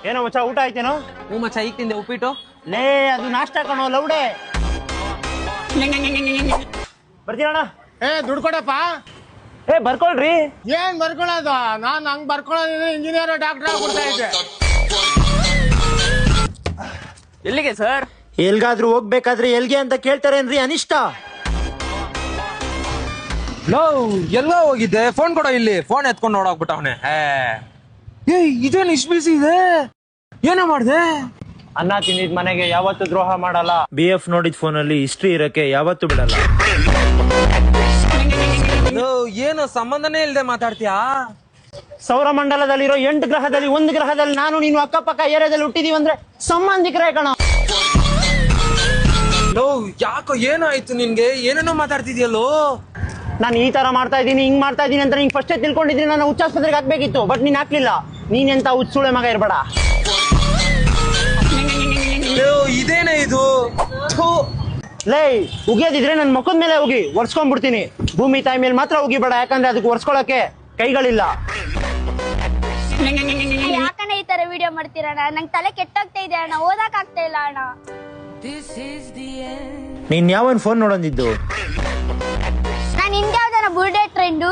ಏನೋ ಮಚ್ಚ ಊಟ ಆಯ್ತೇನೋ? ಹ್ಞೂ ಮಚ್ಚ ಈಗ ತಿಂದೆ ಉಪ್ಪಿಟ್ಟು. ಲೇ ಅದು ನಾಷ್ಟ ಕಣೋ ಲೌಡೆ. ಬರ್ತೀರಣ್ಣ? ದುಡ್ಡು ಕೊಡಪ್ಪ. ಬರ್ಕೊಳ್ರಿ. ಏನ್ ಬರ್ಕೊಳ್ಳೋದು? ನಾನ್ ಹಂಗ್ ಬರ್ಕೊಳ್ಳೋದಿದ್ರೆ ಇಂಜಿನಿಯರ್ ಡಾಕ್ಟರ್ ಆಗ್ಬಿಡ್ತಾ ಇದ್ದೆ. ಎಲ್ಲಿಗೆ ಸರ್? ಎಲ್ಗಾದ್ರೂ ಹೋಗ್ಬೇಕಾದ್ರೆ ಎಲ್ಗೆ ಅಂತ ಕೇಳ್ತಾರೇನ್ರಿ ಅನಿಷ್ಟ? ಲೋ ಎಲ್ಲ ಹೋಗಿದ್ದೆ, ಫೋನ್ ಕೊಡೋ ಇಲ್ಲಿ. ಫೋನ್ ಎತ್ಕೊಂಡು ನೋಡೋಗ್ಬಿಟ್ಟವನೆ. ಇದೇನು ಇಷ್ಟು ಬಿಸಿ ಇದೆ, ಏನೋ ಮಾಡ್ದೆ? ಅನ್ನ ತಿಂದಿದ್ ಮನೆಗೆ ಯಾವತ್ತು ದ್ರೋಹ ಮಾಡಲ್ಲ. BF ನೋಡಿದ್ ಫೋನಲ್ಲಿ ಹಿಸ್ಟ್ರಿ ಇರಕ್ಕೆ ಯಾವತ್ತು ಬಿಡಲ್ಲ. ಏನು ಸಂಬಂಧನೇ ಇಲ್ದೆ ಮಾತಾಡ್ತೀಯಾ? ಸೌರಮಂಡಲದಲ್ಲಿರೋ 8 ಗ್ರಹದಲ್ಲಿ 1 ಗ್ರಹದಲ್ಲಿ ನಾನು ನೀನು ಅಕ್ಕಪಕ್ಕ ಏರಿಯಾದಲ್ಲಿ ಹುಟ್ಟಿದೀವಿ ಅಂದ್ರೆ ಸಂಬಂಧಿಕರೇ ಕಣ. ಲೋ ಯಾಕೋ ಏನಾಯ್ತು ನಿನ್ಗೆ? ಏನೇನೋ ಮಾತಾಡ್ತಿದ್ಯಲ್ಲೋ. ನಾನು ಈ ತರ ಮಾಡ್ತಾ ಇದ್ದೀನಿ ಹಿಂಗ್ ಮಾಡ್ತಾ ಇದ್ದೀನಿ ಅಂತ ನೀನ್ ಫಸ್ಟೇ ತಿಳ್ಕೊಂಡಿದ್ದೀನಿ. ನಾನು ಹುಚ್ಚಾಸ್ಪತ್ರೆಗೆ ಹಾಕ್ಬೇಕಿತ್ತು, ಬಟ್ ನೀನ್ ಹಾಕ್ಲಿಲ್ಲ. ನೀನೆಂತ ಹುಚ್ಚುಳೆ ಮಗ ಇರ್ಬೇಡ. ಇದೇನೇ ಇದು? ಲೇ ಉಗಿಯೋದಿದ್ರೆ ನನ್ ಮುಖದ ಮೇಲೆ ಹೋಗಿ ಒರ್ಸ್ಕೊಂಡ್ಬಿಡ್ತೀನಿ. ಭೂಮಿ ತಾಯಿ ಮೇಲೆ ಮಾತ್ರ ಉಗಿಬೇಡ, ಯಾಕಂದ್ರೆ ಅದಕ್ಕೆ ಒರ್ಸ್ಕೊಳಕ್ಕೆ ಕೈಗಳಿಲ್ಲ. ಯಾಕಣ್ಣ ಈ ತರ ವಿಡಿಯೋ ಮಾಡ್ತೀರಣ್ಣ? ನಂಗೆ ತಲೆ ಕೆಟ್ಟೋಗ್ತಾ ಇದೆ ಅಣ್ಣ, ಓದಕ್ ಆಗ್ತಾ ಇಲ್ಲ ಅಣ್ಣ. ನೀನ್ ಯಾವನ್ ಫೋನ್ ನೋಡೋದಿದ್ದು? ನಾನು ಹಿಂದೆ ಯಾವ್ದಾರ ಬುರ್ಡೆ ಟ್ರೆಂಡು.